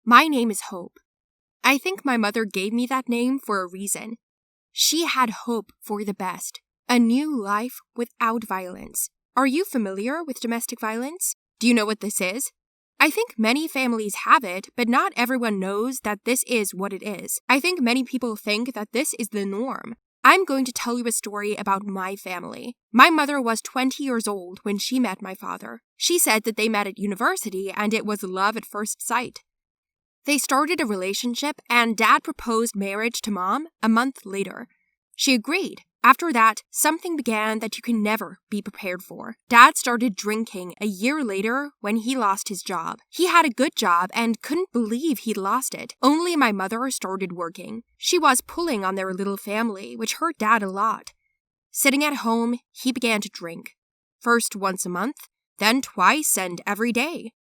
My name is Hope. I think my mother gave me that name for a reason. She had hope for the best, a new life without violence. Are you familiar with domestic violence? Do you know what this is? I think many families have it, but not everyone knows that this is what it is. I think many people think that this is the norm. I'm going to tell you a story about my family. My mother was 20 years old when she met my father. She said that they met at university and it was love at first sight. They started a relationship and Dad proposed marriage to Mom a month later. She agreed. After that, something began that you can never be prepared for. Dad started drinking a year later when he lost his job. He had a good job and couldn't believe he'd lost it. Only my mother started working. She was pulling on their little family, which hurt Dad a lot. Sitting at home, he began to drink. First once a month, then twice and every day.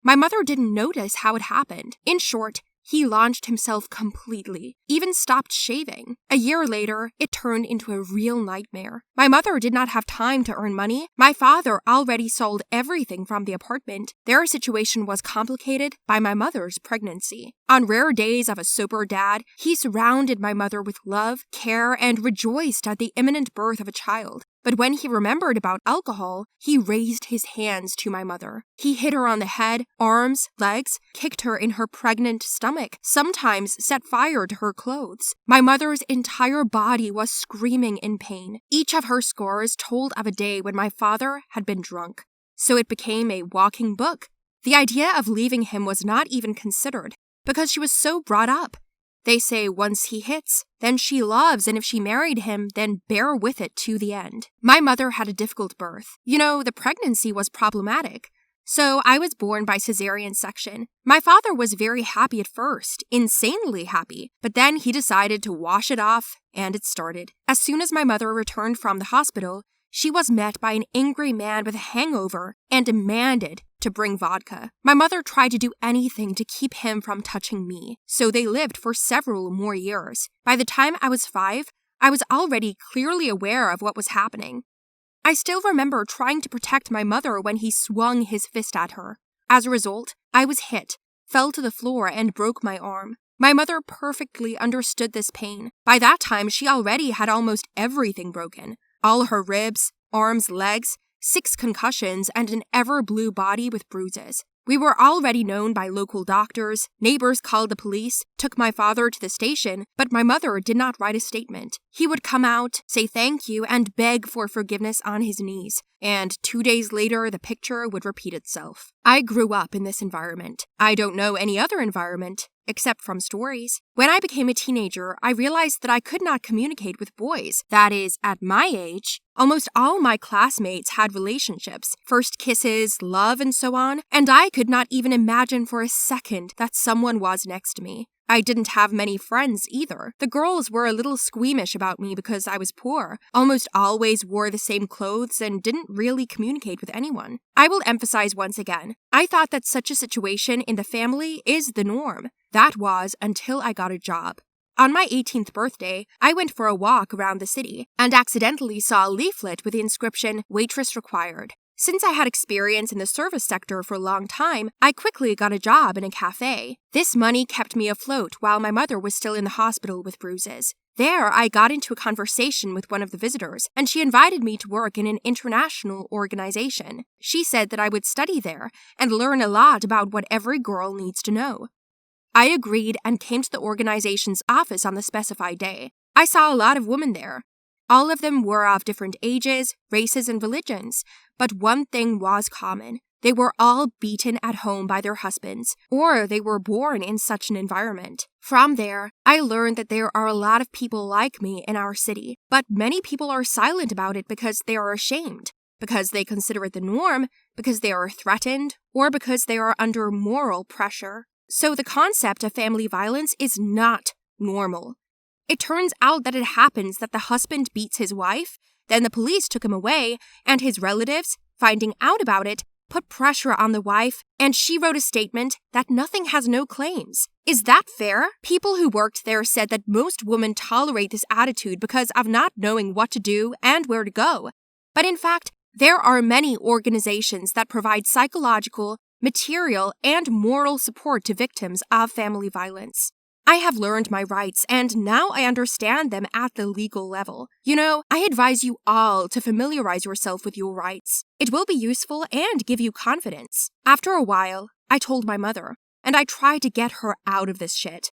My mother didn't notice how it happened. In short, he launched himself completely, even stopped shaving. A year later, it turned into a real nightmare. My mother did not have time to earn money. My father already sold everything from the apartment. Their situation was complicated by my mother's pregnancy. On rare days of a sober dad, he surrounded my mother with love, care, and rejoiced at the imminent birth of a child. But when he remembered about alcohol, he raised his hands to my mother. He hit her on the head, arms, legs, kicked her in her pregnant stomach, sometimes set fire to her clothes. My mother's entire body was screaming in pain. Each of her scars told of a day when my father had been drunk. So it became a walking book. The idea of leaving him was not even considered, because she was so brought up. They say once he hits, then she loves, and if she married him, then bear with it to the end. My mother had a difficult birth. The pregnancy was problematic. So I was born by cesarean section. My father was very happy at first, insanely happy, but then he decided to wash it off, and it started. As soon as my mother returned from the hospital, she was met by an angry man with a hangover and demanded to bring vodka. My mother tried to do anything to keep him from touching me, so they lived for several more years. By the time I was 5, I was already clearly aware of what was happening. I still remember trying to protect my mother when he swung his fist at her. As a result, I was hit, fell to the floor, and broke my arm. My mother perfectly understood this pain. By that time, she already had almost everything broken. All her ribs, arms, legs, 6 concussions, and an ever-blue body with bruises. We were already known by local doctors. Neighbors called the police, took my father to the station, but my mother did not write a statement. He would come out, say thank you, and beg for forgiveness on his knees. And 2 days later, the picture would repeat itself. I grew up in this environment. I don't know any other environment, except from stories. When I became a teenager, I realized that I could not communicate with boys. That is, at my age, almost all my classmates had relationships, first kisses, love, and so on, and I could not even imagine for a second that someone was next to me. I didn't have many friends either. The girls were a little squeamish about me because I was poor, almost always wore the same clothes, and didn't really communicate with anyone. I will emphasize once again, I thought that such a situation in the family is the norm. That was until I got a job. On my 18th birthday, I went for a walk around the city and accidentally saw a leaflet with the inscription, "Waitress required." Since I had experience in the service sector for a long time, I quickly got a job in a cafe. This money kept me afloat while my mother was still in the hospital with bruises. There, I got into a conversation with one of the visitors, and she invited me to work in an international organization. She said that I would study there and learn a lot about what every girl needs to know. I agreed and came to the organization's office on the specified day. I saw a lot of women there. All of them were of different ages, races, and religions, but one thing was common. They were all beaten at home by their husbands, or they were born in such an environment. From there, I learned that there are a lot of people like me in our city, but many people are silent about it because they are ashamed, because they consider it the norm, because they are threatened, or because they are under moral pressure. So the concept of family violence is not normal. It turns out that it happens that the husband beats his wife, then the police took him away, and his relatives, finding out about it, put pressure on the wife, and she wrote a statement that nothing has no claims. Is that fair? People who worked there said that most women tolerate this attitude because of not knowing what to do and where to go. But in fact, there are many organizations that provide psychological, material, and moral support to victims of family violence. I have learned my rights, and now I understand them at the legal level. I advise you all to familiarize yourself with your rights. It will be useful and give you confidence. After a while, I told my mother, and I tried to get her out of this shit.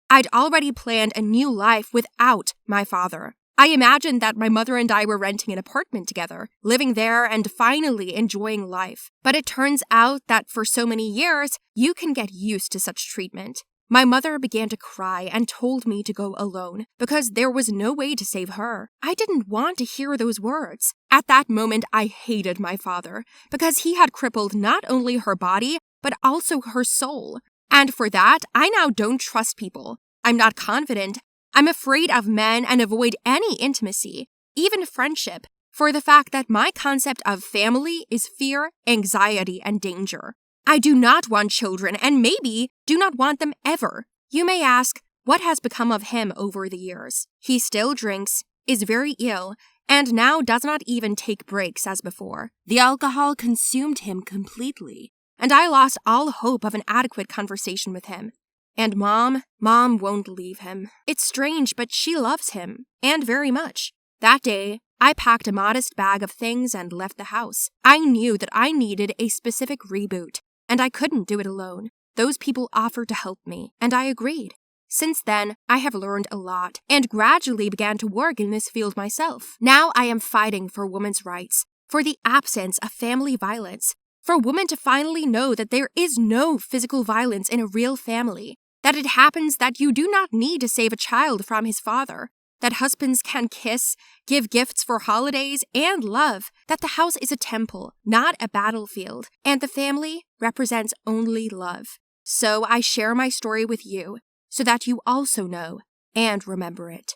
I'd already planned a new life without my father. I imagined that my mother and I were renting an apartment together, living there and finally enjoying life. But it turns out that for so many years, you can get used to such treatment. My mother began to cry and told me to go alone because there was no way to save her. I didn't want to hear those words. At that moment, I hated my father because he had crippled not only her body, but also her soul. And for that, I now don't trust people. I'm not confident. I'm afraid of men and avoid any intimacy, even friendship, for the fact that my concept of family is fear, anxiety, and danger. I do not want children and maybe do not want them ever. You may ask, what has become of him over the years? He still drinks, is very ill, and now does not even take breaks as before. The alcohol consumed him completely, and I lost all hope of an adequate conversation with him. And Mom won't leave him. It's strange, but she loves him, and very much. That day, I packed a modest bag of things and left the house. I knew that I needed a specific reboot, and I couldn't do it alone. Those people offered to help me, and I agreed. Since then, I have learned a lot, and gradually began to work in this field myself. Now I am fighting for women's rights, for the absence of family violence, for women to finally know that there is no physical violence in a real family, that it happens that you do not need to save a child from his father, that husbands can kiss, give gifts for holidays, and love, that the house is a temple, not a battlefield, and the family represents only love. So I share my story with you, so that you also know and remember it.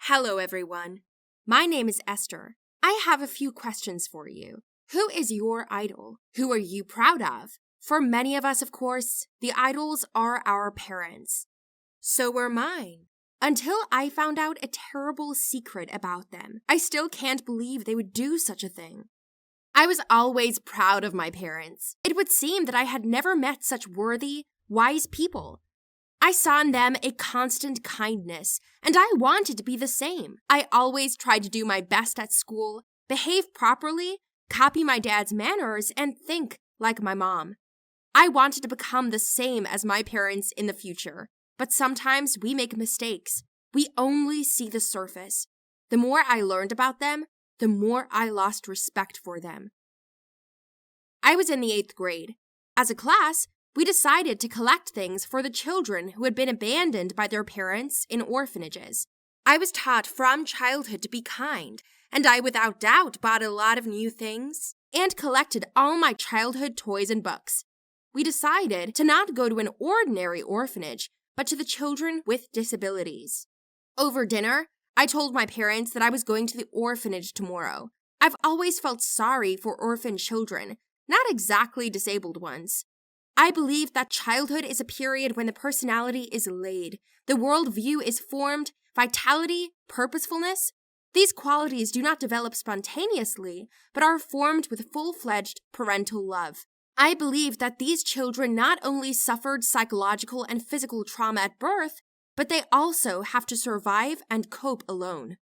Hello, everyone. My name is Esther. I have a few questions for you. Who is your idol? Who are you proud of? For many of us, of course, the idols are our parents. So were mine. Until I found out a terrible secret about them. I still can't believe they would do such a thing. I was always proud of my parents. It would seem that I had never met such worthy, wise people. I saw in them a constant kindness, and I wanted to be the same. I always tried to do my best at school, behave properly, copy my dad's manners, and think like my mom. I wanted to become the same as my parents in the future. But sometimes we make mistakes. We only see the surface. The more I learned about them, the more I lost respect for them. I was in the 8th grade. As a class, we decided to collect things for the children who had been abandoned by their parents in orphanages. I was taught from childhood to be kind, and I without doubt bought a lot of new things and collected all my childhood toys and books. We decided to not go to an ordinary orphanage, but to the children with disabilities. Over dinner, I told my parents that I was going to the orphanage tomorrow. I've always felt sorry for orphan children, not exactly disabled ones. I believe that childhood is a period when the personality is laid, the worldview is formed, vitality, purposefulness. These qualities do not develop spontaneously, but are formed with full-fledged parental love. I believe that these children not only suffered psychological and physical trauma at birth, but they also have to survive and cope alone.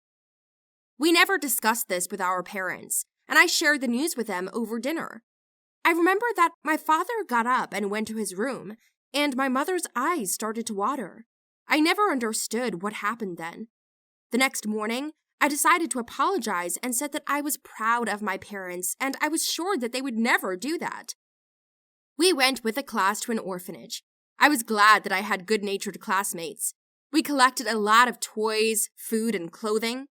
We never discussed this with our parents, and I shared the news with them over dinner. I remember that my father got up and went to his room, and my mother's eyes started to water. I never understood what happened then. The next morning, I decided to apologize and said that I was proud of my parents, and I was sure that they would never do that. We went with the class to an orphanage. I was glad that I had good-natured classmates. We collected a lot of toys, food, and clothing.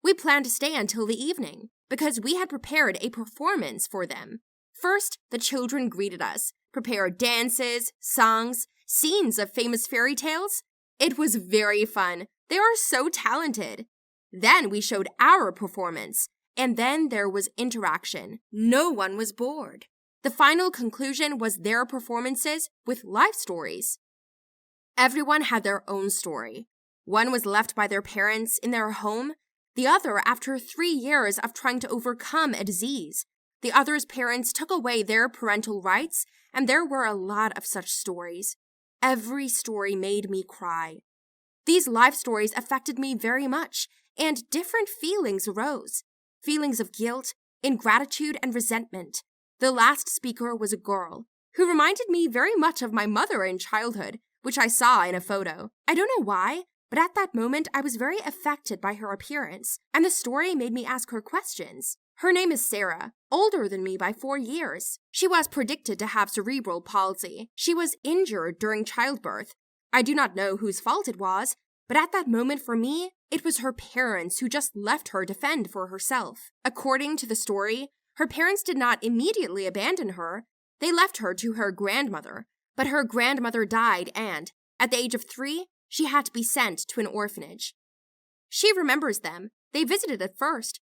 We planned to stay until the evening, because we had prepared a performance for them. First, the children greeted us, prepared dances, songs, scenes of famous fairy tales. It was very fun. They are so talented. Then we showed our performance, and then there was interaction. No one was bored. The final conclusion was their performances with life stories. Everyone had their own story. One was left by their parents in their home, the other after 3 years of trying to overcome a disease. The other's parents took away their parental rights, and there were a lot of such stories. Every story made me cry. These life stories affected me very much, and different feelings arose. Feelings of guilt, ingratitude, and resentment. The last speaker was a girl, who reminded me very much of my mother in childhood, which I saw in a photo. I don't know why, but at that moment I was very affected by her appearance, and the story made me ask her questions. Her name is Sarah, older than me by 4 years. She was predicted to have cerebral palsy. She was injured during childbirth. I do not know whose fault it was, but at that moment for me, it was her parents who just left her to fend for herself. According to the story, her parents did not immediately abandon her. They left her to her grandmother, but her grandmother died and, at the age of 3, she had to be sent to an orphanage. She remembers them. They visited at first.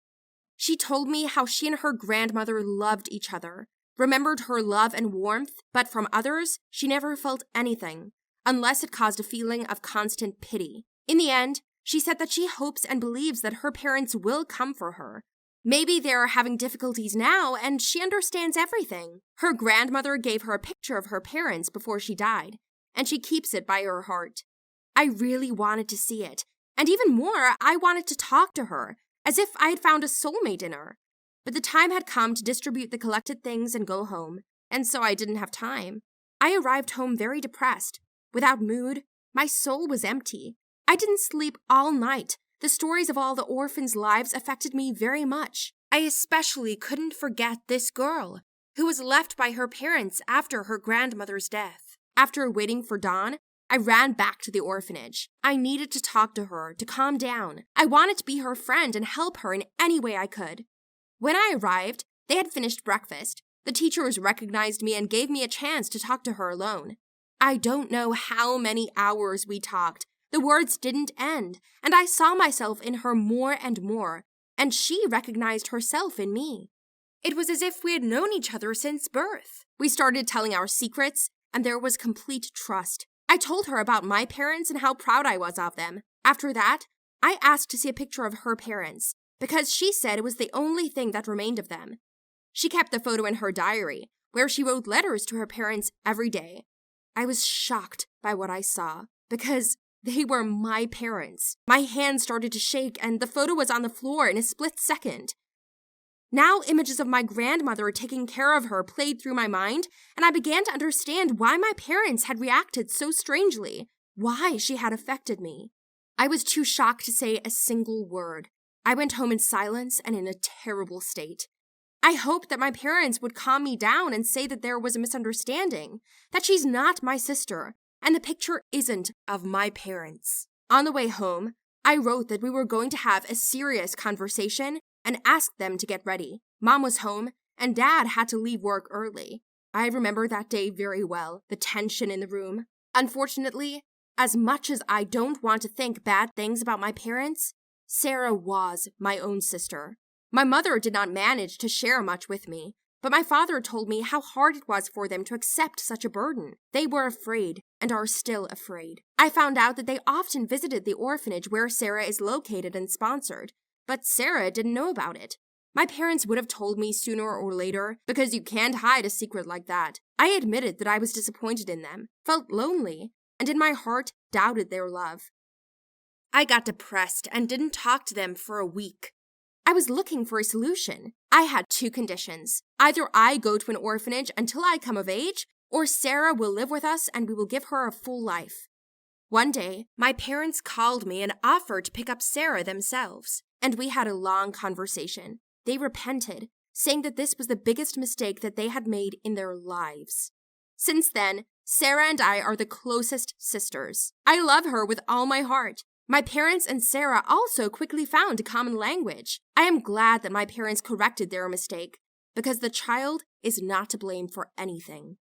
She told me how she and her grandmother loved each other, remembered her love and warmth, but from others, she never felt anything, unless it caused a feeling of constant pity. In the end, she said that she hopes and believes that her parents will come for her. Maybe they're having difficulties now, and she understands everything. Her grandmother gave her a picture of her parents before she died, and she keeps it by her heart. I really wanted to see it, and even more, I wanted to talk to her, as if I had found a soulmate in her. But the time had come to distribute the collected things and go home, and so I didn't have time. I arrived home very depressed, without mood. My soul was empty. I didn't sleep all night. The stories of all the orphans' lives affected me very much. I especially couldn't forget this girl, who was left by her parents after her grandmother's death. After waiting for dawn, I ran back to the orphanage. I needed to talk to her, to calm down. I wanted to be her friend and help her in any way I could. When I arrived, they had finished breakfast. The teachers recognized me and gave me a chance to talk to her alone. I don't know how many hours we talked. The words didn't end, and I saw myself in her more and more, and she recognized herself in me. It was as if we had known each other since birth. We started telling our secrets, and there was complete trust. I told her about my parents and how proud I was of them. After that, I asked to see a picture of her parents, because she said it was the only thing that remained of them. She kept the photo in her diary, where she wrote letters to her parents every day. I was shocked by what I saw, because they were my parents. My hands started to shake, and the photo was on the floor in a split second. Now images of my grandmother taking care of her played through my mind, and I began to understand why my parents had reacted so strangely, why she had affected me. I was too shocked to say a single word. I went home in silence and in a terrible state. I hoped that my parents would calm me down and say that there was a misunderstanding, that she's not my sister, and the picture isn't of my parents. On the way home, I wrote that we were going to have a serious conversation and asked them to get ready. Mom was home, and Dad had to leave work early. I remember that day very well, the tension in the room. Unfortunately, as much as I don't want to think bad things about my parents, Sarah was my own sister. My mother did not manage to share much with me, but my father told me how hard it was for them to accept such a burden. They were afraid, and are still afraid. I found out that they often visited the orphanage where Sarah is located and sponsored, but Sarah didn't know about it. My parents would have told me sooner or later, because you can't hide a secret like that. I admitted that I was disappointed in them, felt lonely, and in my heart doubted their love. I got depressed and didn't talk to them for a week. I was looking for a solution. I had 2 conditions. Either I go to an orphanage until I come of age, or Sarah will live with us and we will give her a full life. One day, my parents called me and offered to pick up Sarah themselves, and we had a long conversation. They repented, saying that this was the biggest mistake that they had made in their lives. Since then, Sarah and I are the closest sisters. I love her with all my heart. My parents and Sarah also quickly found a common language. I am glad that my parents corrected their mistake, because the child is not to blame for anything.